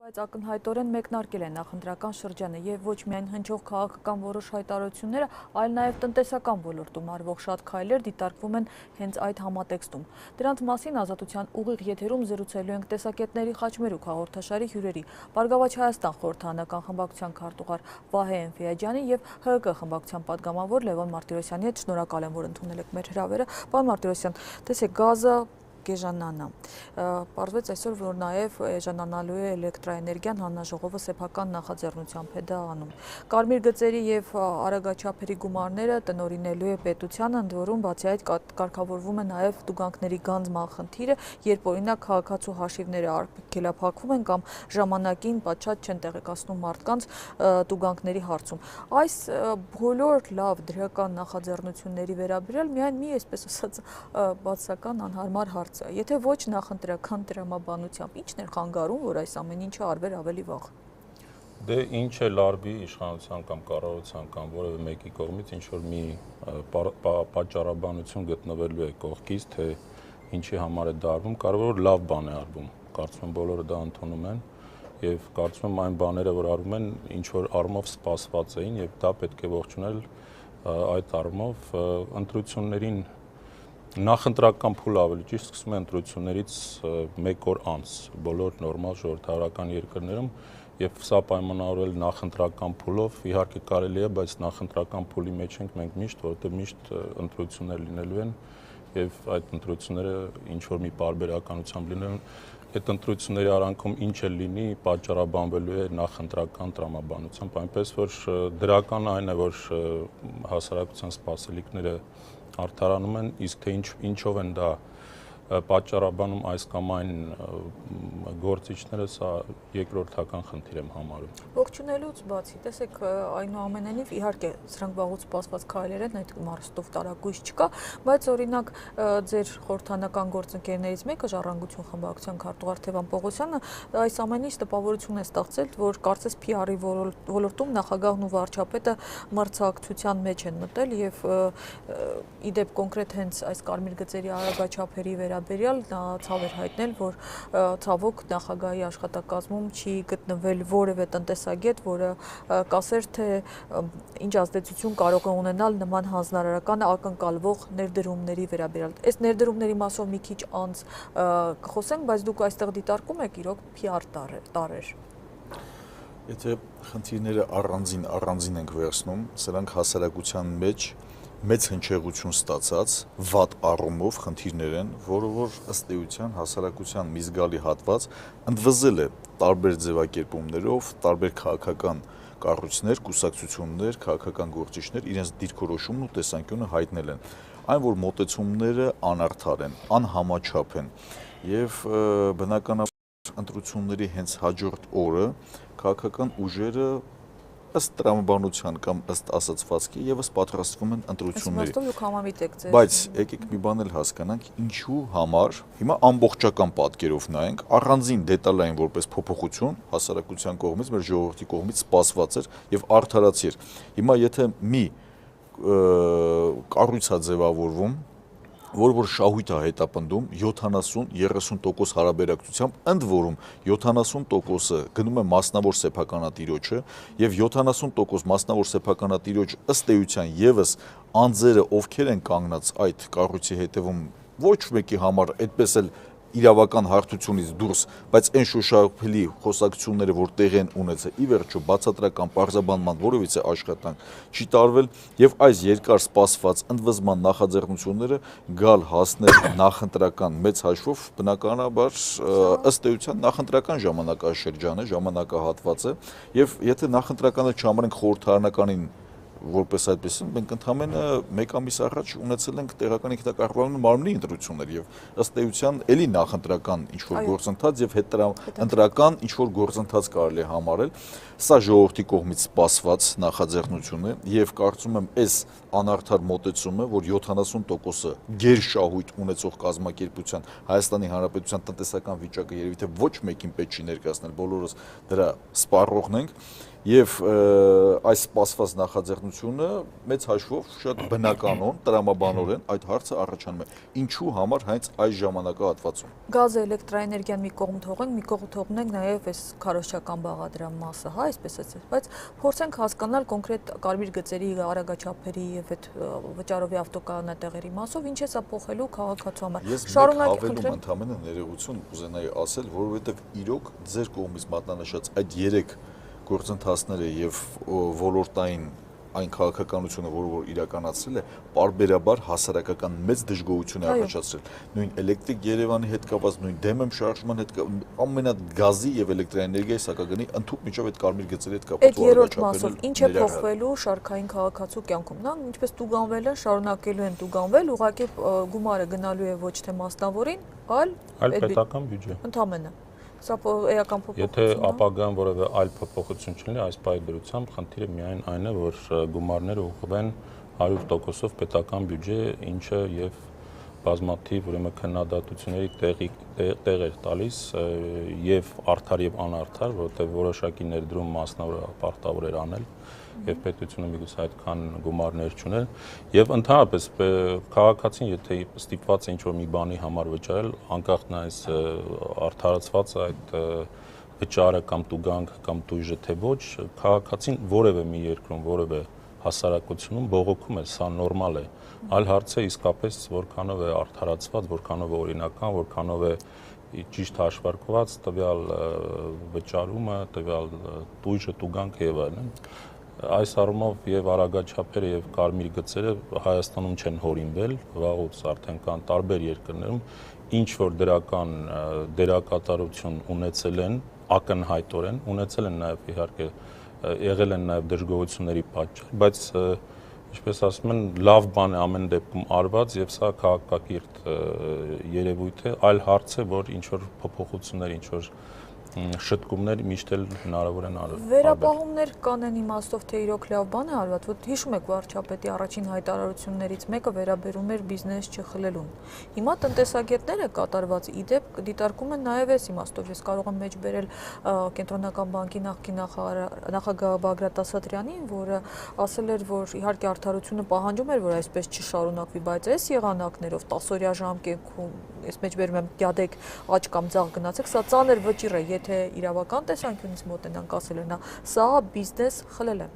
Բայց ակնհայտորեն մեկնարկել է նախընտրական շրջանը եւ ոչ միայն հնչող քաղաքական որոշ հայտարարությունները, այլ նաեւ տնտեսական ոլորտում արվող շատ քայլեր դիտարկվում են հենց այդ համատեքստում։ Դրանց մասին Ազատության ուղիղ եթերում զրուցելու ենք տեսակետների խաչմերուկ հաղորդաշարի հյուրերի Բարգավաճ Հայաստան խորհրդարանական խմբակցության քարտուղար Վահե Էնֆիաջյանի եւ ՀՀԿ խմբակցության падգամավոր Լևոն Մարտիրոսյանի հետ։ Շնորհակալ եմ, որ ընդունել եք մեր հրավերը։ Պարոն Մարտիրոսյան, տեսեք, գազը Գեժանանա։ Պարզվեց այսօր, որ նաև էժանանալու է էլեկտրաէներգիան, հանձնաժողովը սեփական նախաձեռնությամբ է դա անում։ Կարմիր գծերի եւ արագաչափերի գումարները տնօրինելու է պետությանը, ընդ որում բացի այդ կարգավորվում է նաև տուգանքների գանձման խնդիրը, երբ օրինակ քաղաքացու հաշիվները արգելափակվում են կամ ժամանակին պատշաճ չեն տեղեկացնում մարդկանց տուգանքների հարցում։ Այս բոլոր լավ դրական նախաձեռնությունների վերաբերյալ միայն մի, այսպես ասած, բացասական անհարմար հարց։ Եթե ոչ նախընտրական տրամաբանությամբ, ի՞նչն էր խանգարում, որ այս ամեն ինչը արվեր ավելի վաղ։ Դե ինչ է լարվի իշխանության կամ կառավարության կամ որևէ մեկի կողմից ինչ որ մի պատճառաբանություն գտնվելու է կողքից, թե ինչի համար է դա արվում, կարող է լավ բան է արվում։ Կարծում եմ բոլորը դա ընդունում են եւ կարծում եմ այն բաները, որ արվում են, ինչ որ առումով սպասված էին եւ դա պետք է ողջունել այդ առումով ընտրություններին նախընտրական փուլ ավելի ճիշտ սկսում է ընտրություններից մեկ օր անց բոլոր նորմալ ժողովրդավարական երկրներում եւ սա պայմանավորվել նախընտրական փուլով իհարկե կարելի է, բայց նախընտրական փուլի մեջ ենք մենք միշտ, որովհետեւ միշտ ընտրություններ լինելու են եւ այդ ընտրությունները ինչ որ մի պարբերականությամբ լինեն այդ ընտրությունների արանքում ինչ է լինի պատճառաբանվելու է նախընտրական տրամաբանությամբ այնպես որ դրական այն է որ հասարակության սպասելիքները արդարանում են, իսկ թե ինչով են դա պատճառաբանում այս կամ այն գործիչները, սա երկրորդական խնդիր եմ համարում։ Ողջունելուց բացի, տեսեք, այնուամենայնիվ իհարկե սրանք վաղուց սպասված քայլեր են, այդ մարզտով տարակույս չկա, բայց օրինակ ձեր խորհրդանական գործընկերներից մեկը Ժառանգություն խմբակցության քարտուղար Թևան Պողոսյանը այս ամենից տպավորություն է ստացել, որ կարծես PR-ի ոլորտում նախագահն ու վարչապետը մրցակցության մեջ են մտել եւ իդեպ կոնկրետ հենց այս կարմիր գծերի արագաչափերի վերաբերյալ նա ցավ էր հայտնել, որ ցավոք նախագահի աշխատակազմում չի գտնվել որևէ տնտեսագետ, որը կասեր, թե ինչ ազդեցություն կարող է ունենալ նման հանձնարարական ակնկալվող ներդրումների վերաբերյալ։ Այս ներդրումների մասով մի քիչ անց կխոսենք, բայց դուք այստեղ դիտարկում եք իրոք PR տարեր։ Եթե խնդիրները առանձին ենք վերցնում, սրանք հասարակության մեջ մեծ հնչեղություն ստացած վատ առումով խնդիրներ են, որը որ ըստ էության հասարակության մի զգալի հատված ընդվզել է տարբեր ձևակերպումներով, տարբեր քաղաքական կառույցներ, կուսակցություններ, քաղաքական գործիչներ իրենց դիրքորոշումն ու տեսանկյունը հայտնել են։ Այն որ մոտեցումները անարդար են, անհամաչափ են եւ բնականաբար ընտրությունների հենց հաջորդ օրը քաղաքական ուժերը ըստ տրամաբանության կամ ըստ ասացվածքի եւս պատրաստվում են ընտրությունների։ Բայց եկեք մի բան էլ հասկանանք, ինչու համար, հիմա ամբողջական պատկերով նայենք, առանձին դետալային որպես փոփոխություն հասարակության կողմից, մեր ժողովրդի կողմից սպասված էր եւ արդարացի էր։ Հիմա եթե մի կառույց է ձևավորվում, որ շահույթ է հետապնդում 70-30% հարաբերակցությամբ, ընդ որում 70%-ը գնում է մասնավոր սեփականատիրոջը եւ 70% մասնավոր սեփականատիրոջ ըստ էության եւս անձերը ովքեր են կանգնած այդ կառույցի հետևում ոչ մեկի համար այդպես էլ իրավական հարթությունից դուրս, բայց այն շոշափելի խոսակցությունները, որ տեղի են ունեցել, ի վերջո բացատրական պարզաբանման որևիցե աշխատանք չի տարվել եւ այս երկար սպասված ընդվզման նախաձեռնությունները գալ հասնել նախընտրական մեծ հաշվով բնականաբար ըստ էության նախընտրական ժամանակաշրջան է, ժամանակահատված է եւ եթե նախընտրականը չհամարենք խորհրդարանականին որպես այդպես մենք ընդհանրապես մեկ ամիս առաջ ունեցել ենք տեղական ինքնակառավարման մարմնի ընտրություններ եւ ըստ էության էլի նախընտրական ինչ որ գործընթաց եւ հետընտրական ինչ որ գործընթաց կարելի է համարել սա ժողովրդի կողմից սպասված նախաձեռնություն է եւ կարծում եմ այս անարդար մոտեցումը որ 70%-ը գերշահույթ ունեցող կազմակերպության Հայաստանի Հանրապետության տնտեսական վիճակը երևի թե ոչ մեկին պետք չի ներկայացնել բոլորս դրա սպառողն ենք Եվ այս սպասված նախաձեռնությունը մեծ հաշվով շատ բնականon, տրամաբանորեն այդ հարցը առաջանում է։ Ինչու համար հենց այս ժամանակահատվածում։ Գազը, էլեկտրաէներգիան մի կողմ թողենք, մի կողմ թողնենք նաև այս քարոզչական բաղադրման մասը, հա, այսպես ասած, բայց փորձենք հասկանալ կոնկրետ կարմիր գծերի արագաչափերի եւ այդ վճարովի ավտոկանատեղերի մասով ինչ է սա փոխելու քաղաքացու համար։ Ես մեկ հավելում ընդհանրապես ներողություն կուզենայի ասել, որովհետեւ իրոք ձեր կողմից մատնանշած այդ 3 գործընթացները եւ ոլորտային այն քաղաքականությունը, որ իրականացրել է, պարբերաբար հասարակական մեծ դժգոհություն է առաջացրել։ Նույն էլեկտրիկ Երևանի հետ կապված, նույն դեմեմ շարժման հետ ամենագազի եւ էլեկտրաէներգիայի սակագնի ընդհանուր միջով այդ կարմիր գծերի հետ կապված այդ երրորդ մասով ինչ է փոխվելու շարքային քաղաքացու կյանքում։ Նա ինչպես տուգանվել են, շարունակելու են տուգանվել, ուղղակի գումարը գնալու է ոչ թե մասնավորին, այլ պետական բյուջե։ Ընդհանրապես Սա էական փոփոխություն։ Եթե ապագան որևէ այլ փոփոխություն չլինի, այս պայմանությամբ խնդիրը միայն այն է, որ գումարները ուղղվեն 100%-ով պետական բյուջե, ինչը եւ բազմաթիվ ուրեմն քննադատությունների տեղ էր տալիս եւ արդար եւ անարդար, որովհետեւ որոշակի ներդրում մասնավոր պարտավոր էր անել եւ պետությունը միգուցե այդքան գումարներ չուներ եւ ընդհանրապես քաղաքացին եթե ստիպված է ինչ-որ մի բանի համար վճարել անկախ նայած արդարացված այդ վճարը կամ տուգանքը կամ տույժը թե ոչ քաղաքացին որևէ մի երկրում որևէ հասարակությունում բողոքում է սա նորմալ է այլ հարց է իսկապես որքանով է արդարացված որքանով է օրինական որքանով է ճիշտ հաշվարկված տվյալ վճարումը տվյալ տույժը տուգանքը եւ այլն Այս առումով եւ արագաչափերը եւ կարմիր գծերը Հայաստանում չեն հորինվել, վաղուց արդեն կան տարբեր երկրներում, ինչ որ դրական դերակատարություն ունեցել են, ակնհայտորեն ունեցել են նաեւ իհարկե եղել են նաեւ դժգոհությունների պատճառ, բայց ինչպես ասում են, լավ բան է ամեն դեպքում արված եւ սա քաղաքակիրթ երևույթ է, այլ հարց է, որ ինչ որ փոփոխություններ, ինչ որ շտկումներ միշտ էլ հնարավոր են արվել։ Վերապահումներ կան այն իմաստով, թե իրոք լավ բան է արված, որ հիշում եք վարչապետի առաջին հայտարարություններից մեկը վերաբերում էր բիզնես չխլելուն։ Հիմա տնտեսագետները կատարված իդեպ դիտարկում են նաև այս իմաստով։ Ես կարող եմ մեջ բերել Կենտրոնական բանկի նախկին նախագահ Բագրատ Ասատրյանին, որը ասել էր, որ իհարկե արդարությունը պահանջում էր, որ այսպես չշարունակվի, բայց այս եղանակներով 10-օրյա ժամկետում, ես մեջ բերում եմ գյադեք աճ կամ ձախ գնացեք, սա ծանր վճիռ է, եթե իրավական տեսանկյունից մոտենանք ասել են, սա բիզնես խլել է։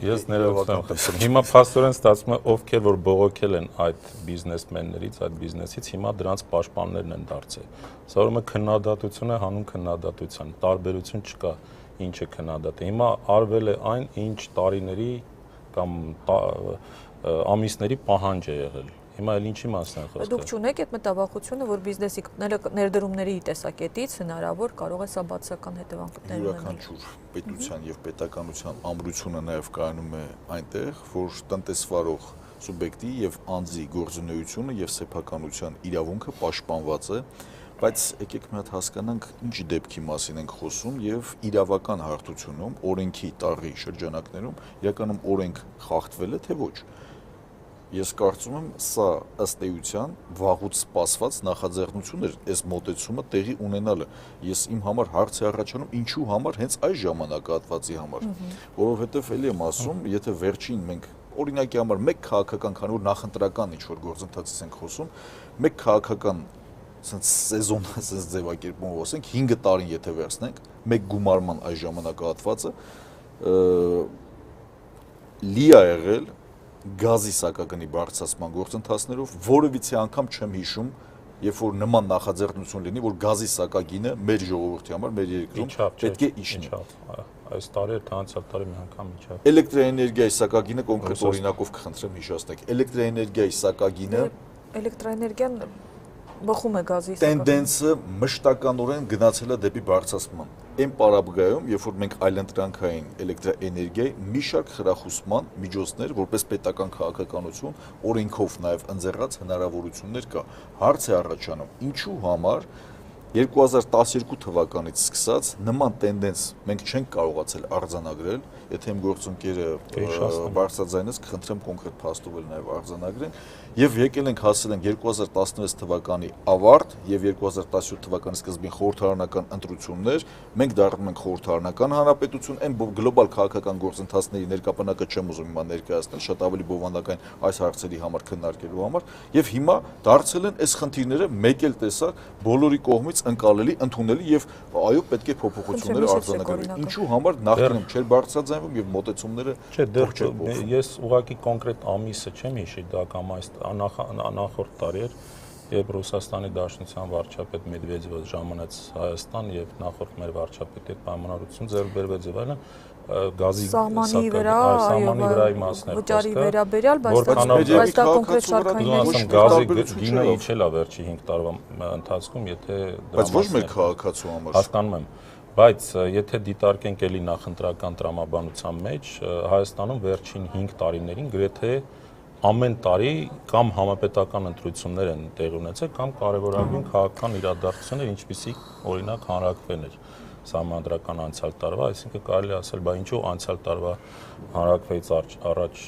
Ես ներողություն խնդրում։ Հիմա փաստորեն ստացվում է ովքեր որ բողոքել են այդ բիզնեսմեններից, այդ բիզնեսից, հիմա դրանց պաշտպաններն են դարձել։ Սա ուրեմն քննադատությունը հանուն քննադատության, տարբերություն չկա ինչը քննադատը։ Հիմա արվել է այն, ինչ տարիների կամ ամիսների պահանջ է եղել։ Հիմա էլ ինչի մասն է խոսքը։ Դուք չունեք այդ մտավախությունը, որ բիզնեսի ներդրումների տեսակետից հնարավոր կարող է սա բացասական հետևանքներ ունենալ։ Յուրաքանչյուր պետության եւ պետականության ամրությունը նաեւ կայանում է այնտեղ, որ տնտեսվարող սուբյեկտի եւ անձի գործունեությունը եւ սեփականության իրավունքը պաշտպանված է, բայց եկեք մի հատ հասկանանք ինչ դեպքի մասին ենք խոսում եւ իրավական հարթությունում, օրենքի տառի շրջանակներում իրականում օրենք խախտվել է թե ոչ։ Ես կարծում եմ, սա ըստ էության վաղուց սպասված նախաձեռնություն էր այս մոտեցումը տեղի ունենալը։ Ես իմ համար հարց է առաջանում, ինչու համար հենց այս ժամանակահատվածի համար, որովհետև էլի եմ ասում, եթե վերջին մենք օրինակի համար մեկ քաղաքական, քանի որ նախընտրական ինչ-որ գործընթացից ենք խոսում, մեկ քաղաքական սեզոն ձևակերպումով ասենք 5 տարին եթե վերցնենք, մեկ գումարման այս ժամանակահատվածը լի է եղել գազի սակագնի բարձրացման գործընթացներով որևիցե անգամ չեմ հիշում, երբ որ նման նախաձեռնություն լինի, որ գազի սակագինը մեր ժողովրդի համար, մեր երկրում պետք է իջնի։ Այս տարի անցյալ տարի մի անգամ իջավ։ Էլեկտրաէներգիայի սակագինը կոնկրետ օրինակով կխնդրեմ հիշեցնեք։ Էլեկտրաէներգիայի սակագինը էլեկտրաէներգիան բխում է գազի տենդենսը մշտականորեն գնացել է դեպի բարձրացման։ Այն պարաբգայում, երբ որ մենք այլընտրանքային էլեկտրաէներգիայի մի շարք խրախուսման միջոցներ, որպես պետական քաղաքականություն, օրենքով նաև ընձեռած հնարավորություններ կա։ Հարց է առաջանում, ինչու համար 2012 թվականից սկսած նման տենդենս մենք չենք կարողացել արձանագրել, եթե իմ գործընկերը բարձրաձայնեց, կխնդրեմ կոնկրետ փաստով էլ նաև արձանագրեն, եւ եկել ենք հասել ենք 2016 թվականի ավարտ եւ 2017 թվականի սկզբին խորհրդարանական ընտրություններ, մենք դառնում ենք խորհրդարանական հանրապետություն, այն գլոբալ քաղաքական գործընթացների ներկապանակը չեմ ուզում հիմա ներկայացնել, շատ ավելի բովանդակային այս հարցերի համար քննարկելու համար, եւ հիմա դարձել են այս խնդիրները մեկ էլ տեսակ բոլորի կողմից ընկալելի, ընդունելի եւ այո, պետք է փոփոխությունները արձանագրվի։ Ինչու համար նախկինում չէր բարձրաձայնվում եւ մոտեցումները ես ուղղակի կոնկրետ ամիսը չեմ հիշի, դա կամ այս նախորդ տարի էր, երբ Ռուսաստանի Դաշնության վարչապետ Մեդվեդևը ժամանեց Հայաստան եւ նախորդ մեր վարչապետի հետ պայմանավորություն ձեռք բերվեց եւ այլն, գազի սահմանի վրա, վրայի մասն էր վճարի վերաբերյալ, բայց դա կոնկրետ շարքային գազի գինը իջել է վերջի 5 տարվա ընթացքում, եթե բայց ոչ մեկ քաղաքացու համար հասկանում եմ, բայց եթե դիտարկենք էլի նախընտրական տրամաբանության մեջ, Հայաստանում վերջին 5 տարիներին գրեթե ամեն տարի կամ համապետական ընտրություններ են տեղի ունեցել, կամ կարևորագույն քաղաքական իրադարձություններ, ինչպիսիք օրինակ հանրաքվեներ սահմանադրական անցյալ տարվա, այսինքն կարելի ասել, բա ինչու անցյալ տարվա հանրաքվեից առաջ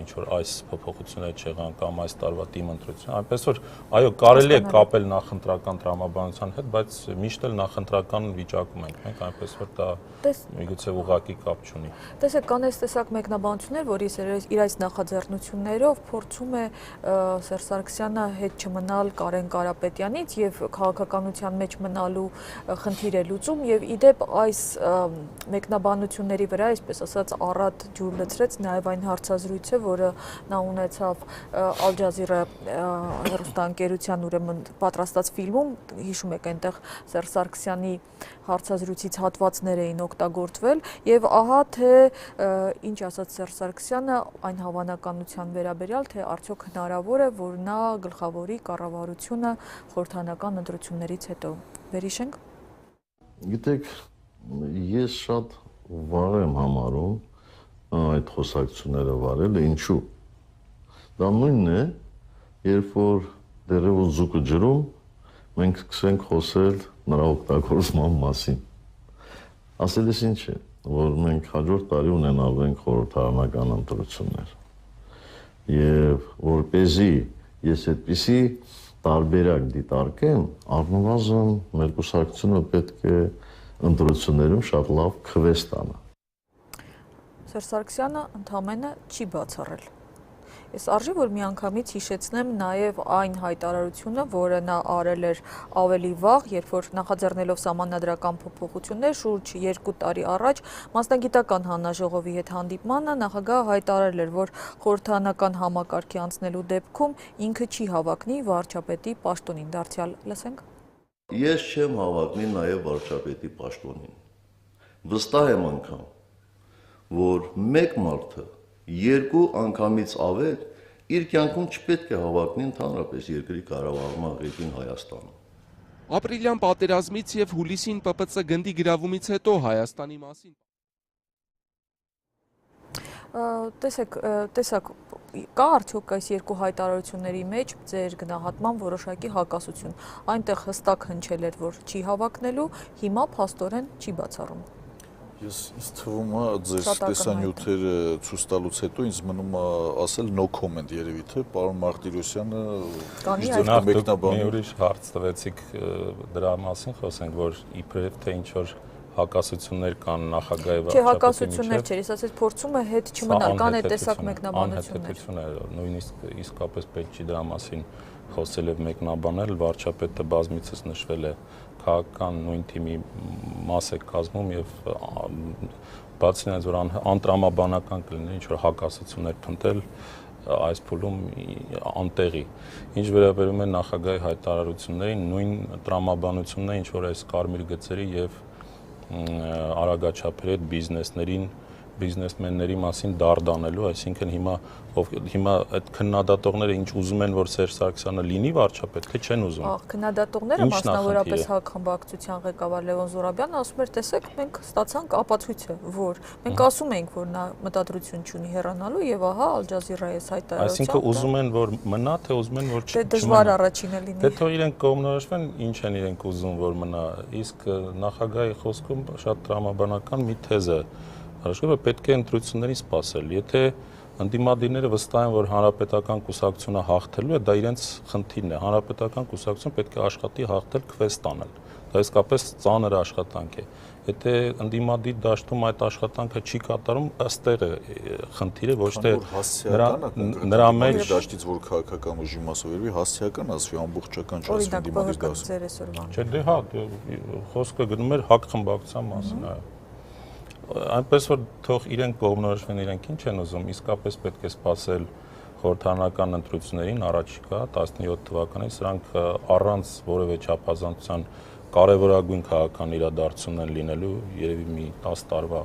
ինչ որ այս փոփոխությունները չեղան կամ այս տարվա թիմ ընտրություն, այնպես որ այո, կարելի է կապել նախընտրական տրամաբանության հետ, բայց միշտ էլ նախընտրական վիճակում ենք մենք, այնպես որ դա միգուցե ուղղակի կապ չունի։ Տեսեք, կան այս տեսակ մեկնաբանություններ, որ իր այս նախաձեռնություններով փորձում է Սերժ Սարգսյանը հետ չմնալ Կարեն Կարապետյանից եւ քաղաքականության մեջ մնալու խնդիր է լուծում եւ իդեպ այս մեկնաբանությունների վրա, այսպես ասած, առատ ջուր լցրեց նաեւ այն հարցազրույցը, որը նա ունեցավ Al Jazeera հեռուստաընկերության ուրեմն պատրաստած ֆիլմում, հիշում եք, այնտեղ Սերժ Սարգսյանի հարցազրույցից հատվածներ էին օգտագործվել եւ ահա թե ինչ ասաց Սերժ Սարգսյանը այն հավանականության վերաբերյալ, թե արդյոք հնարավոր է, որ նա գլխավորի կառավարությունը խորհրդարանական ընտրություններից հետո։ Վերհիշենք։ Գիտեք, ես շատ վաղ եմ համարում այդ խոսակցությունները վարելը, ինչու։ Դա նույնն է, երբ որ դեռևս զուգը ջրում, մենք սկսենք խոսել նրա օգտագործման մասին։ Ասելիս ինչ է, որ մենք հաջորդ տարի ունենալու ենք խորհրդարանական ընտրություններ։ Եվ որպեսզի ես այդպիսի տարբերակ դիտարկեմ, առնվազն մեր կուսակցությունը պետք է ընտրություններում շատ լավ քվես տանա։ Սերժ Սարգսյանը ընդամենը չի բացառել։ Ես արժի, որ միանգամից հիշեցնեմ նաև այն հայտարարությունը, որը նա արել էր ավելի վաղ, երբ որ նախաձեռնելով սահմանադրական փոփոխություններ շուրջ 2 տարի առաջ մասնագիտական հանձնաժողովի հետ հանդիպմանը նախագահը հայտարարել էր, որ խորհրդարանական համակարգի անցնելու դեպքում ինքը չի հավակնի վարչապետի պաշտոնին, դարձյալ լսենք։ Ես չեմ հավակնի նաև վարչապետի պաշտոնին։ Վստահ եմ անգամ, որ մեկ մարդը 2 անգամից ավել իր կյանքում չպետք է հավակնի ընդհանրապես երկրի կառավարման ղեկին Հայաստանում։ Ապրիլյան պատերազմից եւ հուլիսին ՊՊՑ գնդի գրավումից հետո Հայաստանի մասին տեսակ կա արդյոք այս երկու հայտարարությունների մեջ ձեր գնահատման որոշակի հակասություն։ Այնտեղ հստակ հնչել էր, որ չի հավակնելու, հիմա փաստորեն չի բացառում։ Ես թվում է ձեր տեսանյութերը ցույց տալուց հետո ինձ մնում է ասել no comment երևի թե պարոն Մարտիրոսյանը մի ուրիշ հարց տվեցիք դրա մասին խոսենք, որ իբրև թե ինչ որ հակասություններ կան նախագահի վարչապետի միջև։ Չէ, հակասություններ չէ, ես ասեց փորձում է հետ չմնալ, կան այդ տեսակ մեկնաբանություններ։ Նույնիսկ իսկապես պետք չի դրա մասին խոսել եւ մեկնաբանել, վարչապետը բազմիցս նշվել է քաղաքական նույն թիմի մաս է կազմում եւ բացի նրանից որ անտրամաբանական կլինի ինչ որ հակասություններ փնտրել այս փուլում անտեղի։ Ինչ վերաբերում է նախագահի հայտարարություններին, նույն տրամաբանությունն է ինչ որ այս կարմիր գծերի եւ արագաչափերի հետ բիզնեսմենների մասին դարդանելու, այսինքն հիմա այդ քննադատողները ինչ ուզում են, որ Սերժ Սարգսյանը լինի վարչապետ, թե չեն ուզում։ Քննադատողները, մասնավորապես ՀԱԿ-խմբակցության ղեկավար Լևոն Զոհրաբյանը ասում էր, տեսեք, մենք ստացանք ապացույցը, որ մենք ասում էինք, որ նա մտադրություն չունի հեռանալու եւ ահա Al Jazeera-ի այս հայտարարությամբ։ Այսինքն ուզում են, որ մնա, թե ուզում են, որ չմնա։ Դե դժվար առաջինը լինի։ Դե թող իրենք կողմնորոշվեն, ինչ են իրենք ուզում, որ մնա, իսկ նախագահի խոսքում շատ տրամաբանական մի թեզ է։ Առաջինը պետք է ընտրություններին սպասել։ Եթե Ընդդիմադիրները վստահ են, որ հանրապետական կուսակցությունը հաղթելու է, դա իրենց խնդիրն է։ Հանրապետական կուսակցությունը պետք է աշխատի հաղթել քվես տանել։ Դա իսկապես ծանր աշխատանք է։ Եթե ընդդիմադիր դաշտում այդ աշխատանքը չի կատարում, ըստեղ է խնդիրը, ոչ թե նրա մեջ դաշտից որ քաղաքական ուժի մասով հասցեական ասվի ամբողջական չասվի ընդդիմադիր դաշտ։ Չէ, դե հա, խոսքը գնում էր հակ խմբակցության մասին, այո։ Այնպես որ թող իրենք կողմնորոշվեն, իրենք ինչ են ուզում, իսկապես պետք է սպասել խորհրդարանական ընտրություններին առաջիկա 17 թվականին, սրանք առանց որևէ չափազանցության կարևորագույն քաղաքական իրադարձություններ լինելու, երևի մի 10 տարվա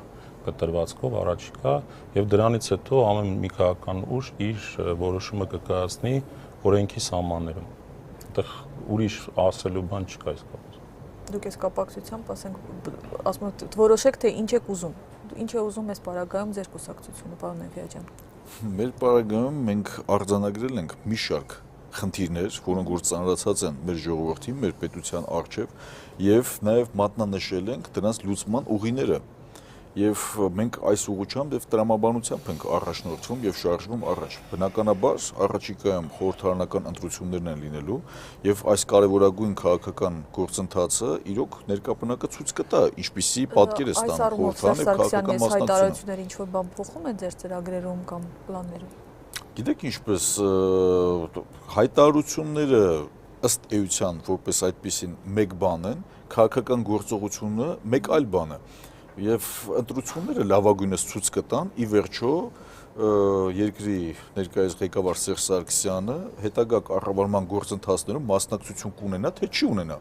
կտրվածքով առաջիկա, եւ դրանից հետո ամեն մի քաղաքական ուժ իր որոշումը կկայացնի օրենքի սահմաններում։ Այդտեղ ուրիշ ասելու բան չկա իսկապես։ Դուք այս կապակցությամբ, ասենք, ասում եք, որոշեք, թե ինչ եք ուզում։ Ինչ է ուզում այս պարագայում ձեր կուսակցությունը, պարոն Նեֆյաջյան։ Մեր պարագայում մենք արձանագրել ենք մի շարք խնդիրներ, որոնք որ ծանրացած են մեր ժողովրդին, մեր պետության առջև, եւ նաեւ մատնանշել ենք դրանց լուծման ուղիները։ Եվ մենք այս ուղղությամբ եւ տրամաբանությամբ ենք առաջնորդվում եւ շարժվում առաջ։ Բնականաբար առաջիկայում խորհրդարանական ընտրություններն են լինելու եւ այս կարևորագույն քաղաքական գործընթացը իրոք ներկապնակը ցույց կտա, ինչպիսի պատկեր է ստանում խորհրդարանը եւ քաղաքական մասնակցությունը։ Ինչ որ բան փոխում են ձեր ծրագրերում կամ պլաններում։ Գիտեք ինչպես հայտարարությունները ըստ էության որպես այդպիսին մեկ բան են, քաղաքական գործողությունը մեկ այլ բան է։ Եվ ընտրությունները լավագույնս ցույց կտան ի վերջո երկրի ներկայիս ղեկավար Սերժ Սարգսյանը հետագա կառավարման գործընթացներում մասնակցություն կունենա, թե չի ունենա։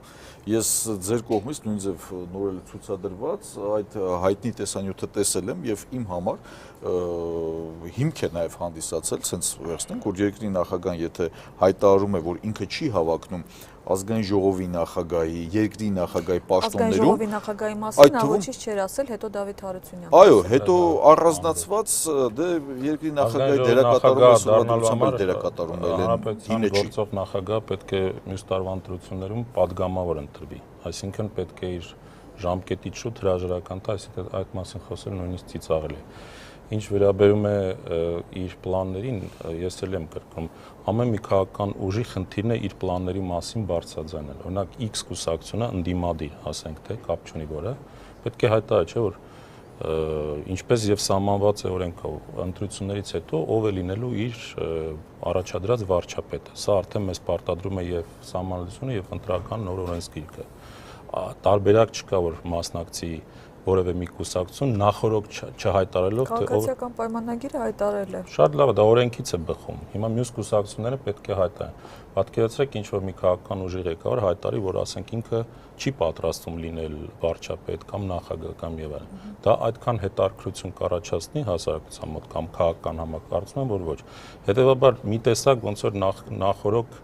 Ես ձեր կողմից նույնիսկ նորել ցուցադրված այդ հայտնի տեսանյութը տեսել եմ եւ իմ համար հիմք է նաեւ հանդիսացել, ցենց վերցնենք, որ երկրի նախագահան եթե հայտարարում է, որ ինքը չի հավակնում ազգային ժողովի նախագահի, երկրի նախագահի պաշտոններում, ազգային ժողովի նախագահի մասին ոչինչ չէր ասել, հետո Դավիթ Հարությունյանը։ Այո, հետո առանձնացված դե երկրի նախագահի դերակատարումը դերակատարումն հանրապետության գործող նախագահ պետք է մյուս տարվա ընտրություններում падգամավոր ընտրվի, այսինքն պետք է իր ժամկետից շուտ հրաժարական տա, այսինքն այդ մասին խոսել նույնիսկ ծիծաղելի է։ Ինչ վերաբերում է իր պլաններին, ես էլ եմ կրկնում, ամեն մի քաղաքական ուժի խնդիրն է իր պլանների մասին բարձրաձայնել։ Օրինակ X կուսակցությունը ընդդիմադիր, ասենք թե կապ չունի որը, պետք է հայտարարի, չէ՞ որ ինչպես եւ սահմանված է օրենքով, ընտրություններից հետո ով է լինելու իր առաջադրած վարչապետը։ Սա արդեն մեզ պարտադրում է եւ սահմանադրությունը եւ ընտրական նոր օրենսգիրքը։ Տարբերակ չկա, որ մասնակցի որևէ մի կուսակցություն նախորոք չհայտարարելով թե քաղաքացիական պայմանագիրը հայտարարել է։ Շատ լավ է, դա օրենքից է բխում։ Հիմա մյուս կուսակցությունները պետք է հայտարարեն։ Պատկերացրեք ինչ որ մի քաղաքական ուժի ղեկավար հայտարարի, որ ասենք ինքը չի պատրաստվում լինել վարչապետ կամ նախագահ կամ եւ այլն։ Դա այդքան հետաքրքրություն կառաջացնի հասարակության մոտ կամ քաղաքական համակ, կարծում եմ, որ ոչ։ Հետևաբար մի տեսակ ոնց որ նախորոք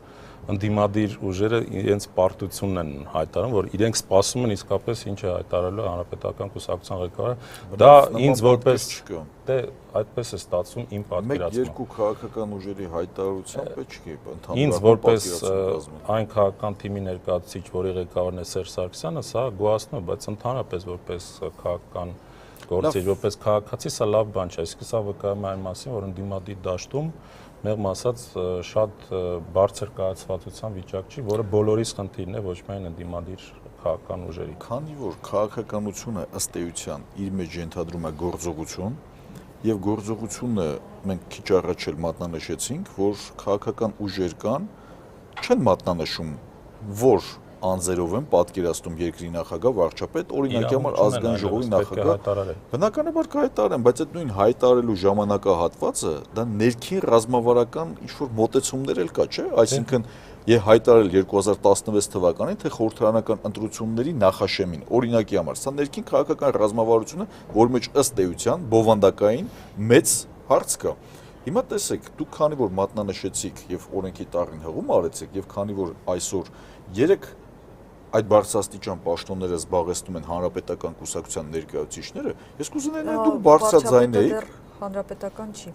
ընդդիմադիր ուժերը իրենց պարտությունն են հայտարարում, որ իրենք սպասում են իսկապես ինչ է հայտարարելու հանրապետական կուսակցության ղեկավարը։ Դա ինձ որպես դե այդպես է ստացվում իմ պատկերացմամբ։ Մեկ-երկու քաղաքական ուժերի հայտարարությամբ չի ընդհանրապես։ Ինձ որպես այն քաղաքական թիմի ներկայացուցիչ, որի ղեկավարն է Սերժ Սարգսյանը, սա գոհացնում է, բայց ընդհանրապես որպես քաղաքական գործիչ, որպես քաղաքացի սա լավ բան չէ, այսինքն սա վկայում է այն մասին, որ ընդդիմադիր դաշտում մեղմ ասած շատ բարձր կայացվածության վիճակ չի, որը բոլորիս խնդիրն է, ոչ միայն ընդդիմադիր քաղաքական ուժերի։ Քանի որ քաղաքականությունը ըստ էության իր մեջ ընդհանրում է գործողություն, եւ գործողությունը մենք քիչ առաջ էլ մատնանշեցինք, որ քաղաքական ուժեր կան, չեն մատնանշում, որ անձերով են պատկերացնում երկրի նախագահ, վարչապետ, օրինակի համար ազգային ժողովի նախագահ։ Բնականաբար կհայտարարեն, բայց այդ նույն հայտարարելու ժամանակահատվածը դա ներքին ռազմավարական ինչ-որ մոտեցումներ էլ կա, չէ՞, այսինքն եւ հայտարարել 2016 թվականին, թե խորհրդարանական ընտրությունների նախաշեմին, օրինակի համար, սա ներքին քաղաքական ռազմավարությունը, որ մեջ ըստ էության բովանդակային մեծ հարց կա։ Հիմա տեսեք, դուք քանի որ մատնանշեցիք եւ օրենքի տաղին հղում արեցիք եւ քանի որ այսօր 3 այդ բարձրաստիճան պաշտոնները զբաղեցնում են հանրապետական կուսակցության ներկայացուցիչները, ես կուզենայի նաև դուք բարձրաձայնեիք հանրապետական չի։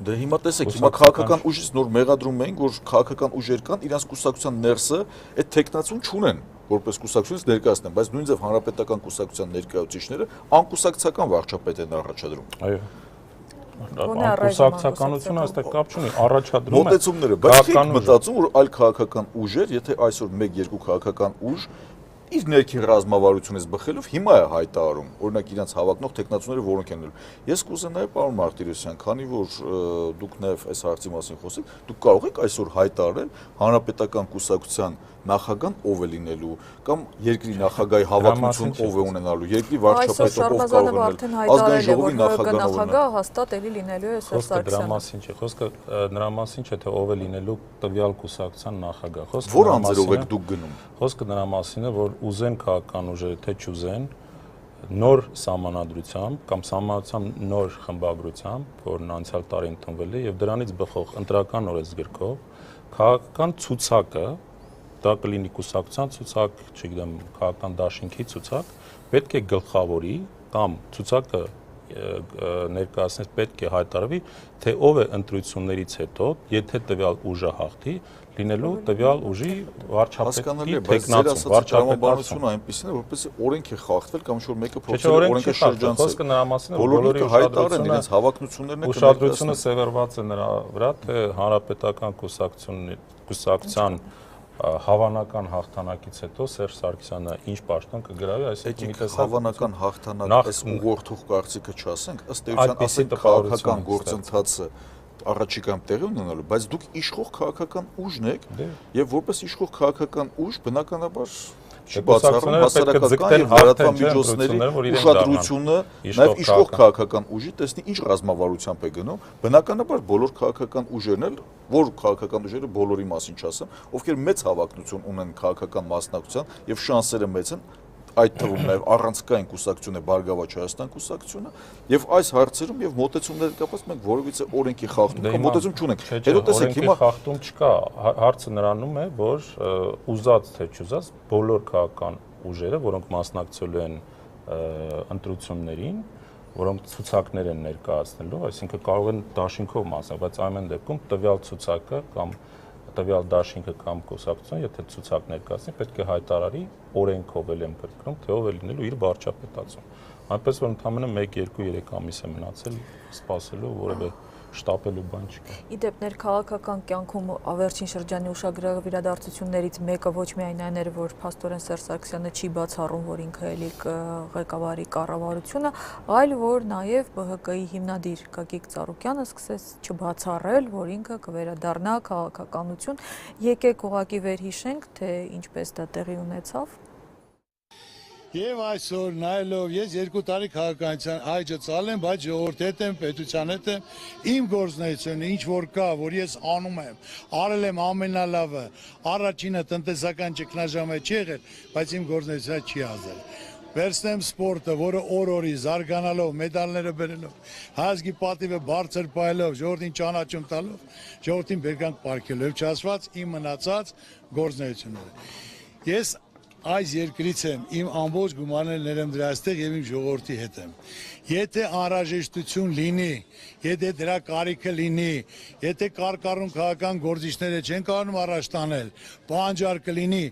Դե հիմա տեսեք, հիմա քաղաքական ուժից նոր մեղադրում էին, որ քաղաքական ուժեր կան, իրանց կուսակցության ներսը այդ տեխնացուն չունեն, որպես կուսակցությունից ներկայացնեն, բայց նույնիսկ հանրապետական կուսակցության ներկայացուցիչները անկուսակցական վարչապետ են առաջադրում։ Այո։ Կուսակցականությունը այստեղ կապ չունի, առաջադրում է մոտեցումները, բայց եք մտածում, որ այլ քաղաքական ուժեր, եթե այսօր 1-2 քաղաքական ուժ իր ներքին ռազմավարությունից բխելով հիմա է հայտարարում, օրինակ իրենց հավակնող տեխնացուները որոնք են։ Ես կուզենայի պարոն Մարտիրոսյան, քանի որ դուք նաև այս հարցի մասին խոսեք, դուք կարող եք այսօր հայտարարել հանրապետական կուսակցության նախագահան ով է լինելու կամ երկրի նախագահի հավակնություն ով է ունենալու, երկրի վարչապետը ով կարող է լինել, ազգային ժողովի նախագահը հաստատ էլի լինելու է Սերժ Սարգսյանը։ Դրա մասին չէ, խոսքը նրա մասին չէ, թե ով է լինելու տվյալ կուսակցության նախագահ։ Որ անձերով եք դուք գնում։ Խոսքը նրա մասին է, որ ուզեն քաղաքական ուժերը, թե չուզեն, նոր սահմանադրությամբ կամ սահմանադրությամբ նոր խմբագրությամբ, որն անցյալ տարի ընդունվել է, եւ դրանից բխող ընտրական օրենսգրքով քաղաքական ցուցակը, դա կլինի կուսակցության ցուցակ, չգիտեմ, քաղաքական դաշինքի ցուցակ, պետք է գլխավորի կամ ցուցակը ներկայացնես պետք է հայտարարվի, թե ով է ընտրություններից հետո, եթե տվյալ ուժը հաղթի, լինելու տվյալ ուժի վարչապետի տեխնացու, վարչապետությունը այնպեսին է, որպեսզի օրենք է խախտվել կամ ինչ-որ մեկը փորձել օրենքը շրջանցել։ Խոսքը նրա մասին է, բոլորը հայտարարեն իրենց հավակնություններն են ուշադրությունը սևեռված է նրա վրա, թե հանրապետական կուսակցության հավանական հաղթանակից հետո Սերժ Սարգսյանը ինչ պաշտոն կգրավի, այսինքն մի տեսակ հավանական հաղթանակ, այս ուղղորդող կարծիքը չասենք, ըստ էության ասենք քաղաքական գործընթացը առաջիկայում տեղի ունենալու, բայց դուք իշխող քաղաքական ուժն եք եւ որպես իշխող քաղաքական ուժ բնականաբար չբացառում հասարակական եւ լրատվամիջոցների ուշադրությունը նաեւ իշխող քաղաքական ուժի տեսնի ինչ ռազմավարությամբ է գնում, բնականաբար բոլոր քաղաքական ուժերն էլ, որ քաղաքական ուժերը բոլորի մասին չասեմ, ովքեր մեծ հավակնություն ունեն քաղաքական մասնակցության եւ շանսերը մեծ են, այդ թվում նաև առանցքային կուսակցություն է Բարգավաճ Հայաստան կուսակցությունը եւ այս հարցերում եւ մոտեցումների կապված մենք որովհետեւ օրենքի խախտում կամ մոտեցում չունենք։ Հետո տեսեք հիմա խախտում չկա, հարցը նրանում է, որ ուզած թե չուզած բոլոր քաղաքական ուժերը, որոնք մասնակցելու են ընտրություններին, որոնք ցուցակներ են ներկայացնելու, այսինքն կարող են դաշինքով մասնակցել, բայց ամեն դեպքում տվյալ ցուցակը կամ տվյալ դաշինքը կամ կուսակցությունը, եթե ցուցակ ներկայացնի, պետք է հայտարարի օրենքով էլ ընդգրկում, թե ով է լինելու իր վարչապետացում։ Այնպես որ ընդամենը 1-2-3 ամիս է մնացել սպասելու, որևէ շտապելու բան չկա։ Իդեպ ներքաղաքական կյանքում վերջին շրջանի ուշագրավ իրադարձություններից մեկը ոչ միայն այն էր, որ փաստորեն Սերժ Սարգսյանը չի բացառում, որ ինքը էլի ղեկավարի կառավարությունը, այլ որ նաև ԲՀԿ-ի հիմնադիր Գագիկ Ծառուկյանը սկսեց չբացառել, որ ինքը կվերադառնա քաղաքականություն։ Եկեք ուղղակի վերհիշենք, թե ինչպես դա տեղի ունեցավ։ Եվ այսօր նայելով ես 2 տարի քաղաքականության այջը ծալեմ, բայց ժողովրդի հետ եմ, պետության հետ եմ, իմ գործունեությունը ինչ որ կա, որ ես անում եմ, արել եմ ամենալավը, առաջինը տնտեսական ճգնաժամը չի եղել, բայց իմ գործունեությունը չի ազդել։ Վերցնեմ սպորտը, որը օր-օրի զարգանալով, մեդալները բերելով, հայազգի պատիվը բարձր պահելով, ժողովրդին ճանաչում տալով, ժողովրդին բերկանք պարգևելով, չասված իմ մնացած գործունեությունները։ Ես այս երկրից եմ, իմ ամբողջ գումարները ներեմ դրա այստեղ եւ իմ ժողովրդի հետ եմ։ Եթե անհրաժեշտություն լինի, եթե դրա կարիքը լինի, եթե կարկառուն քաղաքական գործիչները չեն կարողանում առաջ տանել, պահանջար կլինի,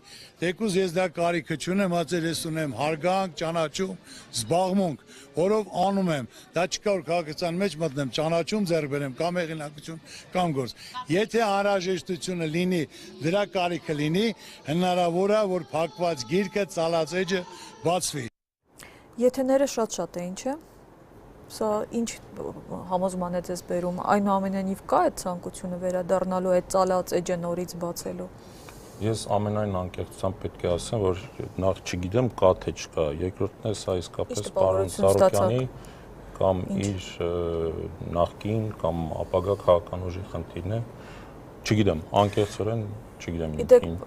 թեկուզ ես դա կարիքը չունեմ, հացեր ես ունեմ հարգանք, ճանաչում, զբաղմունք, որով անում եմ, դա չկա որ քաղաքացիական մեջ մտնեմ, ճանաչում ձեռք բերեմ, կամ հեղինակություն, կամ գործ։ Եթե անհրաժեշտությունը լինի, դրա կարիքը լինի, հնարավոր է որ փակված գիրկը, ծալած էջը բացվի։ Եթեները շատ էին, չէ՞։ Սա ինչ համոզման է ձեզ բերում, այնուամենայնիվ կա այդ ցանկությունը վերադառնալու, այդ ծալած էջը նորից բացելու։ Ես ամենայն անկեղծությամբ պետք է ասեմ, որ նախ չգիտեմ կա թե չկա, երկրորդն է սա իսկապես պարոն Ծառուկյանի կամ իր նախկին կամ ապագա քաղաքական ուժի խնդիրն է, չգիտեմ, անկեղծորեն չգիտեմ։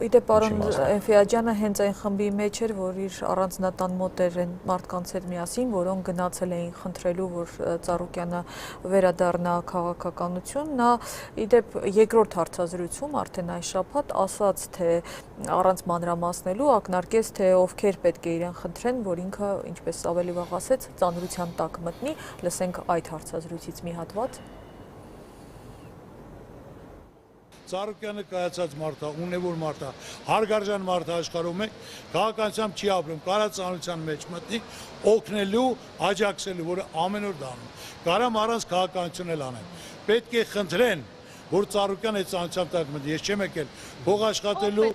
Իդեպ պարոն Էֆիաջյանը հենց այն խմբի մեջ էր, որ իր առանձնատան մոտ էր այն մարդկանց հետ միասին, որոնք գնացել էին խնդրելու, որ Ծառուկյանը վերադառնա քաղաքականություն, նա իդեպ երկրորդ հարցազրույցում արդեն այս շաբաթ ասաց, թե առանց մանրամասնելու ակնարկեց, թե ովքեր պետք է իրեն խնդրեն, որ ինքը, ինչպես ավելի վաղ ասեց, ծանրության տակ մտնի, լսենք այդ հարցազրույցից մի հատված։ Ծառուկյանը կայացած մարդ է, ունևոր մարդ է, հարգարժան մարդ է աշխարհում է, քաղաքացիությամբ չի ապրում, կարա ծանոթության մեջ մտնի, օգնելու, աջակցելու, որը ամեն օր դա անում։ Կարամ առանց քաղաքականություն էլ անեն։ Պետք է խնդրեն, որ Ծառուկյանը այդ ծանոթությամբ տակ մտնի, ես չեմ եկել փող աշխատելու։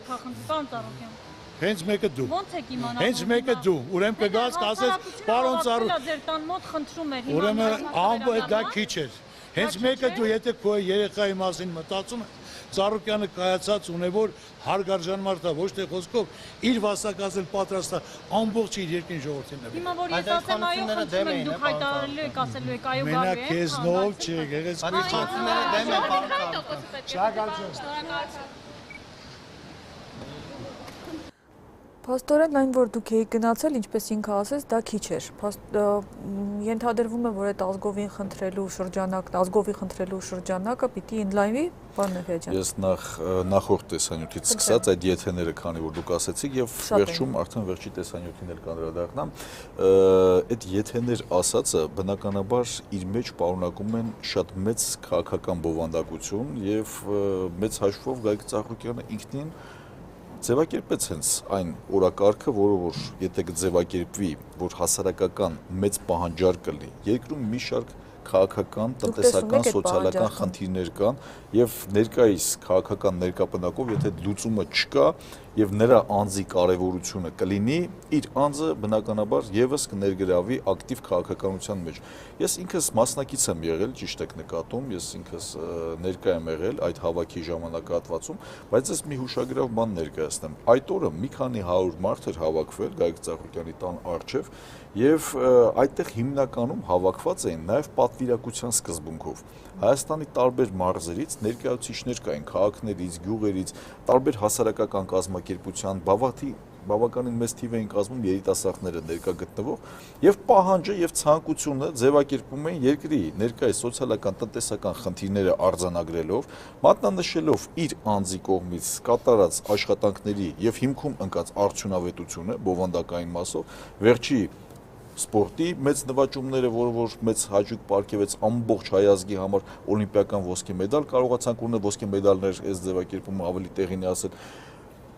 Հենց մեկը դու։ Ո՞նց եք իմանալ։ Հենց մեկը դու, ուրեմն կգաս կասես, պարոն Ծառուկյան, ձեր տան մոտ խնդրում էր հիմա։ ուրեմն ամբողջ դա քիչ էր։ Հենց մեկը դու, եթե քո երեխայի մասին մտածում ես, Ծառուկյանը կայացած ունևոր հարգարժան մարդ է, ոչ թե խոսքով իր վաստակացել պատրաստ է ամբողջ իր երկրին ժողովրդին նվիրել։ Հիմա որ ես ասեմ այո, խնդրում եք դուք հայտարարելու եք, ասելու եք այո գալու Մենակ եք։ քեզնով չէ, գեղեցկի չէ։ Փաստորեն այն, որ դուք էիք գնացել, ինչպես ինքը ասեց, դա քիչ էր։ Ենթադրվում է, որ այդ ազգովին խնդրելու շրջանակը պիտի ինլայնվի, պարոն Նեհրեջյան։ Ես նախորդ տեսանյութից սկսած այդ եթեները, քանի որ դուք ասեցիք, եւ վերջում արդեն վերջի տեսանյութին էլ կանդրադառնամ, այդ եթեներ ասածը բնականաբար իր մեջ պարունակում են շատ մեծ քաղաքական բովանդակություն եւ մեծ հաշվով Գագիկ Ծառուկյանը ինքնին ձևակերպեց հենց այն օրակարգը, որը որ եթե կձևակերպվի, որ հասարակական մեծ պահանջարկ կլինի, երկրում մի շարք քաղաքական, տնտեսական, սոցիալական խնդիրներ կան եւ ներկայիս քաղաքական ներկապնակով եթե լուծումը չկա եւ նրա անձի կարեւորությունը կլինի, իր անձը բնականաբար եւս կներգրավի ակտիվ քաղաքականության մեջ։ Ես ինքս մասնակից եմ եղել, ճիշտ եք նկատում, ես ինքս ներկա եմ եղել այդ հավաքի ժամանակահատվածում, բայց ես մի հուշագրավ բան ներկայացնեմ։ Այդ օրը մի քանի 100 մարդ էր հավաքվել Գագիկ Ծառուկյանի տան առջև եւ այդտեղ հիմնականում հավաքված էին նաեւ պատվիրակության սկզբունքով։ Հայաստանի տարբեր մարզերից ներկայացուցիչներ կային, քաղաքներից, գյուղերից, տարբեր հասարակական կազմակերպության, բավականին մեծ թիվ էին կազմում երիտասարդները ներկա գտնվող եւ պահանջը եւ ցանկությունը ձևակերպում էին երկրի ներկայիս սոցիալական տնտեսական խնդիրները արձանագրելով, մատնանշելով իր անձի կողմից կատարած աշխատանքների եւ հիմքում ընկած արդյունավետությունը բովանդակային մասով, վերջի սպորտի մեծ նվաճումները, որը որ մեծ հաջող պարգևեց ամբողջ հայ ազգի համար օլիմպիական ոսկե մեդալ կարողացանք ունենալ, ոսկե մեդալներ այս ձևակերպումը ավելի տեղին է ասել։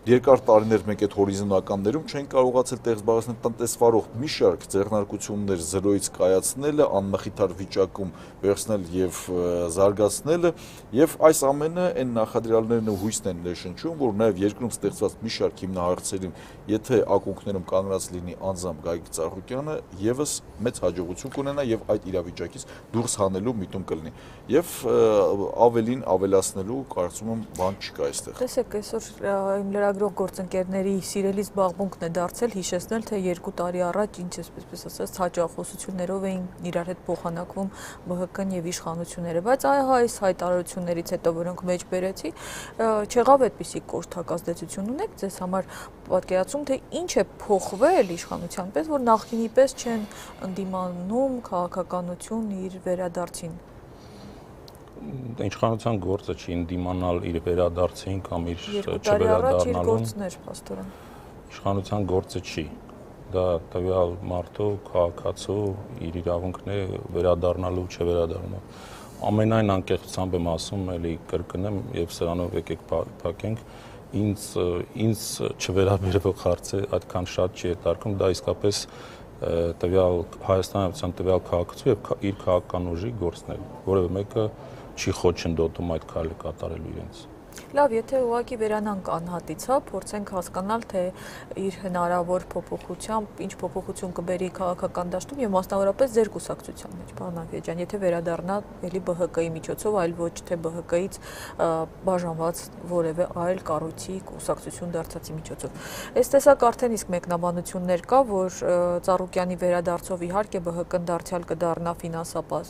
Երկար տարիներ մենք այդ հորիզոնականներում չեն կարողացել տեղ զբաղեցնել տնտեսվարող մի շարք ձեռնարկություններ զրոյից կայացնելը, անմխիթար վիճակում վերցնել եւ զարգացնելը եւ այս ամենը այն նախադրյալներն ու հույսն են ներշնչում, որ նաեւ երկրում ստեղծված մի շարք հիմնահարցերին, եթե ակունքներում կանգնած լինի անձամբ Գագիկ Ծառուկյանը, եւս մեծ հաջողություն կունենա եւ այդ իրավիճակից դուրս հանելու միտում կլինի։ Եվ ավելին ավելացնելու կարծում եմ բան չկա այստեղ։ Տեսեք, այսօր իմ լրագրող գործընկերների սիրելի զբաղմունքն է դարձել հիշեցնել, թե 2 տարի առաջ ինչ այսպես ասած հաջողություններով էին իրար հետ փոխանակվում ԲՀԿ-ն եւ իշխանությունները, բայց այս հայտարարություններից հետո, որոնք մեջ բերեցի, չեղավ այդպիսի կոշտակազդեցություն ունեք ձեզ համար պատկերացում, թե ինչ է փոխվել իշխանության պես, որ նախկինի պես չեն ընդդիմանում քաղաքականություն իր վերադարձին։ Իշխանության գործը չի ընդդիմանալ իր վերադարձին կամ իր չվերադառնալուն։ Իշխանության գործը չի։ Դա տվյալ մարդու, քաղաքացու իր իրավունքն է վերադառնալու, չվերադառնալու։ Ամենայն անկեղծությամբ եմ ասում, էլի կրկնեմ եւ սրանով եկեք փակենք, ինձ չվերաբերվող հարցը այդքան շատ չի հետարկում, դա իսկապես տվյալ Հայաստանյան տվյալ քաղաքացու եւ իր քաղաքական ուժի գործն է, որևէ մեկը չի խոչընդոտում այդ քայլը կատարելու իրենց։ Լավ, եթե ուղղակի վերանանք անհատից, փորձենք հասկանալ, թե իր հնարավոր փոփոխությամբ, ինչ փոփոխություն կբերի քաղաքական դաշտում եւ մասնավորապես ձեր կուսակցության մեջ, պարոն Նեհրեջյան, եթե վերադառնա էլի ԲՀԿ-ի միջոցով, այլ ոչ թե ԲՀԿ-ից բաժանված որևէ այլ կառույցի կուսակցություն դարձածի միջոցով։ Այս տեսակ արդեն իսկ մեկնաբանություններ կա, որ Ծառուկյանի վերադարձով իհարկե ԲՀԿ-ն դարձյալ կդառնա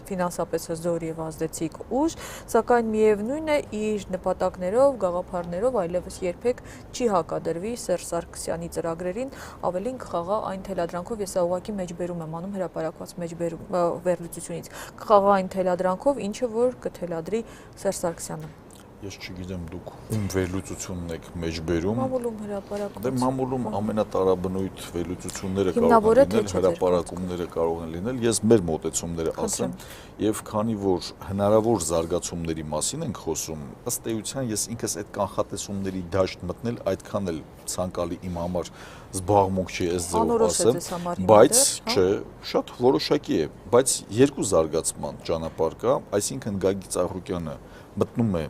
ֆինանսապես հզոր եւ ազդեցիկ ուժ, սակայն միևնույն է իր նպատակներով գաղափարներով այլևս երբեք չի հակադրվի Սերժ Սարգսյանի ծրագրերին, ավելին կխաղա այն թելադրանքով, ես ուղղակի մեջբերում եմ անում հրապարակված վերլուծությունից, կխաղա այն թելադրանքով, ինչը որ կթելադրի Սերժ Սարգսյանը։ Ես չգիտեմ դուք ում վերլուծությունն եք մեջբերում։ Մամուլում հրապարակում։ Դե մամուլում ամենատարաբնույթ վերլուծությունները Հիմնավորը կարող են թե չէ լինել, հրապարակումները կարող են լինել։ Ես մեր մոտեցումները ասեմ, եւ քանի որ հնարավոր զարգացումների մասին ենք խոսում, ըստ էության ես ինքս այդ կանխատեսումների դաշտ մտնել այդքան էլ ցանկալի իմ համար զբաղմունք չի այս ձևով ասեմ, բայց չէ, շատ որոշակի է, բայց երկու զարգացման ճանապարհ կա, այսինքն Գագիկ Ծառուկյանը մտնում է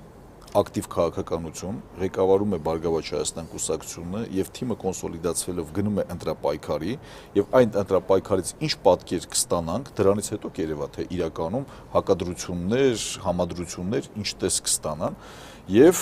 ակտիվ քաղաքականություն, ղեկավարում է Բարգավաճ Հայաստան կուսակցությունը եւ թիմը կոնսոլիդացվելով գնում է ընտրապայքարի եւ այն ընտրապայքարից ինչ պատկեր կստանանք, դրանից հետո կերևա թե իրականում հակադրություններ, համադրություններ ինչ տես կստանան եւ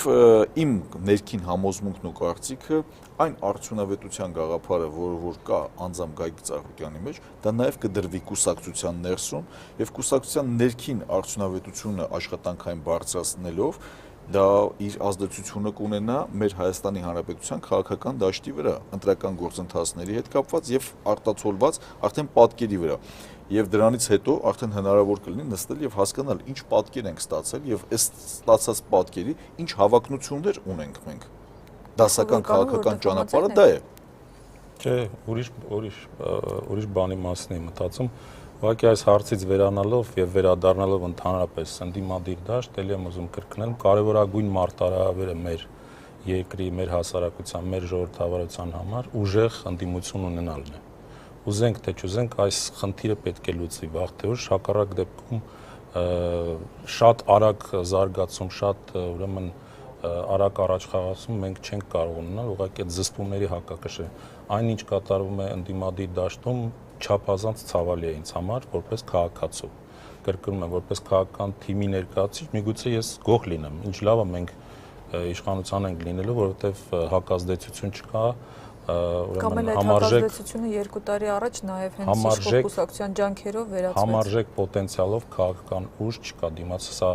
իմ ներքին համոզմունքն ու կարծիքը այն արդյունավետության գաղափարը, որ կա անձամբ Գագիկ Ծառուկյանի մեջ, դա նաեւ կդրվի կուսակցության ներսում եւ կուսակցության ներքին արդյունավետությունը աշխատանքային բարձրացնելով դա իր ազդեցությունը կունենա մեր Հայաստանի Հանրապետության քաղաքական դաշտի վրա, ընտրական գործընթացների հետ կապված եւ արտացոլված արդեն պատկերի վրա։ Եվ դրանից հետո արդեն հնարավոր կլինի նստել եւ հասկանալ ինչ պատկեր ենք ստացել եւ այս ստացած պատկերի ինչ հավակնություններ ունենք մենք։ Դասական քաղաքական ճանապարհը դա է։ Չէ, ուրիշ բանի մասին եմ մտածում։ Ուղղակի այս հարցից վերանալով եւ վերադառնալով ընդհանրապես ընդդիմադիր դաշտ, ելի եմ ուզում կրկնել, կարևորագույն մարտահրավերը մեր երկրի, մեր հասարակության, մեր ժողովրդավարության համար ուժեղ ընդդիմություն ունենալն է։ Ուզենք թե չուզենք, այս խնդիրը պետք է լուծվի վաղ թե ուշ, հակառակ դեպքում շատ արագ զարգացում, շատ ուրեմն արագ առաջխաղացում մենք չենք կարող ունենալ, ուղղակի այդ զսպումների հակակշիռ։ Այն ինչ կատարվում է ընդդիմադիր դաշտում չափազանց ցավալի է ինձ համար, որպես քաղաքացու։ Կրկնում եմ, որպես քաղաքական թիմի ներկայացուցիչ, միգուցե ես գոհ լինեմ, ինչ լավ է մենք իշխանության ենք լինելու, որովհետև հակազդեցություն չկա, Կամ էլ այդ հակազդեցությունը 2 տարի առաջ նաև հենց իշխող կուսակցության ջանքերով վերացվեց։ Համարժեք պոտենցիալով քաղաքական ուժ չկա, դիմաց սա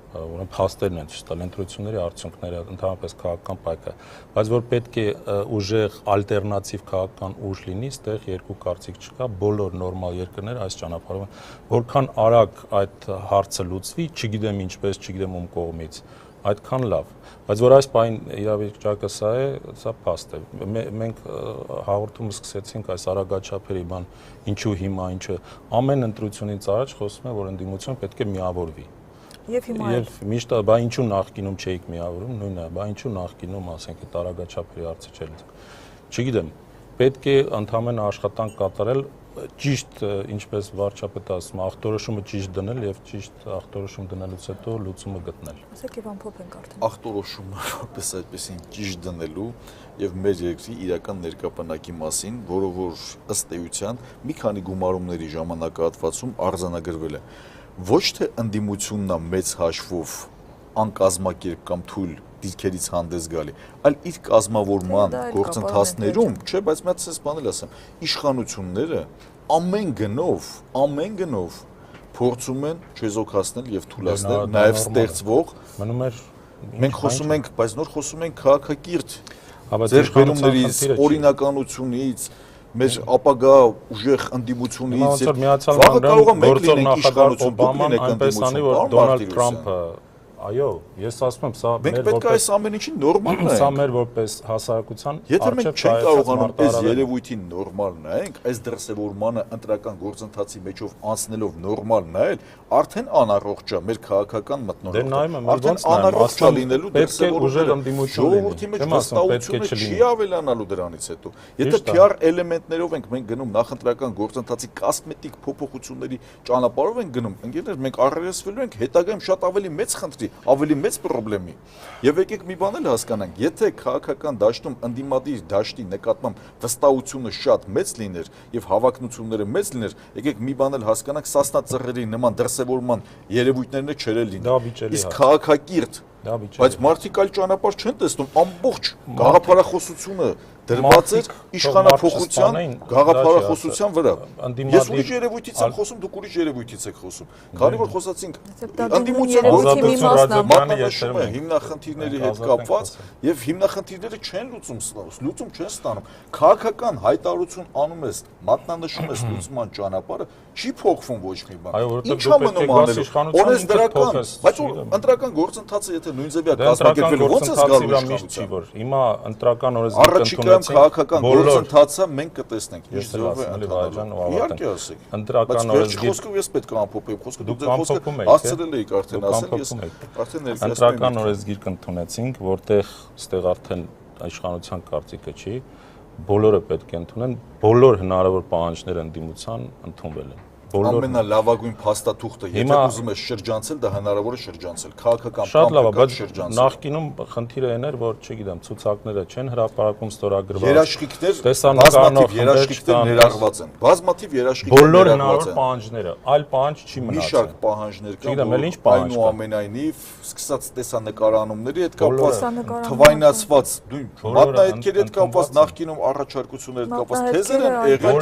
ուրեմն փաստերն են ցույց տալ ընտրությունների արդյունքները, ընդհանրապես քաղաքական պայքար, բայց որ պետք է ուժեղ ալտերնատիվ քաղաքական ուժ լինի, այստեղ երկու կարծիք չկա, բոլոր նորմալ երկրները այս ճանապարհով են, որքան արագ այդ հարցը լուծվի, չգիտեմ ինչպես, չգիտեմ ում կողմից, այդքան լավ, բայց որ այս պայն իրավիճակը սա է, սա փաստ է։ Մենք հաղորդումը սկսեցինք այս արագաչափերի բան, ինչու հիմա, ինչը ամեն ընտրությունից առաջ խոսում է, որ ընդդիմությունը պետք է միավորվի։ Եվ հիմա Եվ միշտ բա ինչու նախկինում չէիք միավորում, նույնն է, բա ինչու նախկինում, ասենք, այդ արագաչափերի հարցը չէ։ Չգիտեմ, պետք է ընդհանրեն աշխատանք կատարել ճիշտ, ինչպես վարչապետը ասում, ախտորոշումը ճիշտ դնել եւ ճիշտ ախտորոշում դնելուց հետո լուծումը գտնել։ Ասեք եւ ամփոփենք արդեն։ Ախտորոշումը որպես այդպեսին ճիշտ դնելու եւ մեր երկրի իրական ներկապանակի մասին, որը որ ըստ էության մի քանի գումարումների ժամանակահատվածում արձանագրվել է։ Ոչ թե ընդդիմությունն է մեծ հաշվով անկազմակերպ կամ թույլ դիրքերից հանդես գալի, այլ իր կազմավորման գործընթացներում, չէ, բայց մի հատ էս բան էլ ասեմ, իշխանությունները ամեն գնով փորձում են չեզոքացնել եւ թույլատնել նաեւ ստեղծվող մնում էր մենք խոսում ենք, բայց նոր խոսում ենք քաղաքակիրթ ձեռքբերումներից, օրինականությունից մեր ապագա ուժեղ ընդդիմությունից վաղը կարող է մեկ լինենք իշխանություն, դուք լինեք ընդդիմություն, որ Դոնալդ Թրամփը, այո, ես ասում եմ, սա մենք պետք է այս ամեն ինչին նորմալ նայենք։ Սա մեր որպես հասարակության Եթե մենք չենք կարողանում այս երևույթին նորմալ նայենք, այս դրսևորմանը ընտրական գործընթացի մեջով անցնելով նորմալ նայել, արդեն անառողջ է մեր քաղաքական մթնոլորտը։ Արդեն անառողջ է լինելու դրսևորումը։ Ժողովրդի մեջ վստահությունը չի ավելանալու դրանից հետո։ Եթե PR էլեմենտներով ենք մենք գնում նախընտրական գործընթացի կոսմետիկ փոփոխությունների ճանապարհով ենք գնում, ընկերներ, մենք առերեսվելու ենք հետագայում շատ ավելի մեծ խնդրի, ավելի մեծ խնդրի։ Եվ եկեք մի բան էլ հասկանանք, եթե քաղաքական դաշտում ընդդիմադիր դաշտի նկատմամբ վստահությունը շատ մեծ լիներ եւ հավակնությունները մեծ լիներ, եկեք մի բան էլ հասկանանք, Սասնա ծռերի նման դրսևորման երևույթներն չեր լինի։ Իսկ քաղաքակիրթ, բայց մարդիկ այլ ճանապարհ չեն տեսնում, ամբողջ գաղափարախոսությունը դրված էր իշխանափոխության գաղափարախոսության վրա։ Ես ուրիշ երևույթից եմ խոսում, դուք ուրիշ երևույթից եք խոսում։ Քանի որ խոսացինք ընդդիմության մատնանշումը հիմնախնդիրների հետ կապված եւ հիմնախնդիրները չեն լուծում չեն ստանում։ Քաղաքական հայտարարություն անում ես, մատնանշում ես լուծման ճանապարհը, չի փոխվում ոչ մի բան։ Ինչա մնում անելու։ Օրես դրական, բայց ընտրական գործընթացը եթե նույնձևյա կազմակերպվել ոնց է զգալու իշխանության։ Հիմա ընտրական օրենսգիր կընդունեցինք քաղաքական գործընթացը մենք կտեսնենք ինչ ձևով է ընտրական իհարկե ասեք ընտրական օրենսգիր խոսքը ես պետք է ամփոփեմ խոսքը դուք ձեր խոսքը հասցրել եք արդեն ասել ես արդեն ներկայացնում ընտրական օրենսգիր կընդունեցինք որտեղ ստեղ արդեն իշխանության կարծիքը չի բոլորը պետք է ընդունեն բոլոր հնարավոր պահանջները ընդդիմության ընդունվել են ամենալավագույն փաստաթուղթը եթե ուզում ես շրջանցել դա հնարավոր է շրջանցել քաղաքական շատ լավ է բայց նախկինում խնդիրը այն էր որ չգիտեմ ցուցակները չեն հրապարակում ստորագրված երաշխիքներ բազմաթիվ երաշխիքներ ներառված են բազմաթիվ երաշխիքներ բոլոր հնարավոր պահանջները այլ պահանջ չի մնացել մի շարք պահանջներ կան այնուամենայնիվ սկսած տեսանկարանումների հետ կապված թվայնացված մատնահետքերի հետ կապված նախկինում առաջարկությունների հետ կապված թեզեր են եղել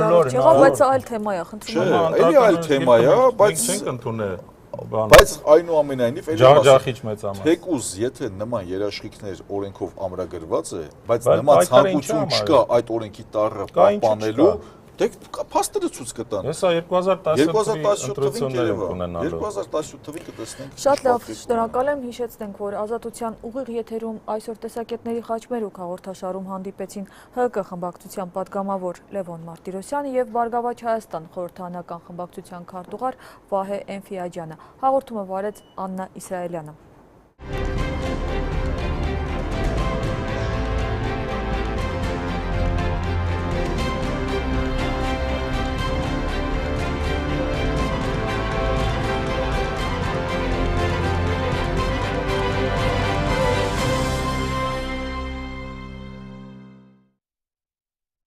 բայց այլ թեմա է խնդրում այլ թեմա է, բայց այնուամենայնիվ ջախջախիչ մեծամասն թեկուզ եթե նման երաշխիքներ օրենքով ամրագրված է, բայց նման ցանկություն չկա այդ օրենքի տառը պահպանելու դե փաստերը ցույց կտան։ Հեսա 2017 ընտրություններ ունենալու 2017 թվին կտեսնենք։ Շատ լավ, շնորհակալ եմ, հիշեցնենք, որ Ազատության ուղիղ եթերում այսօր տեսակետների խաչմերուկ հաղորդաշարում հանդիպեցին ՀԿ խմբակցության պատգամավոր Լևոն Մարտիրոսյանը եւ Բարգավաճ Հայաստան խորհրդարանական խմբակցության քարտուղար Վահե Էնֆիաջյանը։ Հաղորդումը վարեց Աննա Իսրայելյանը։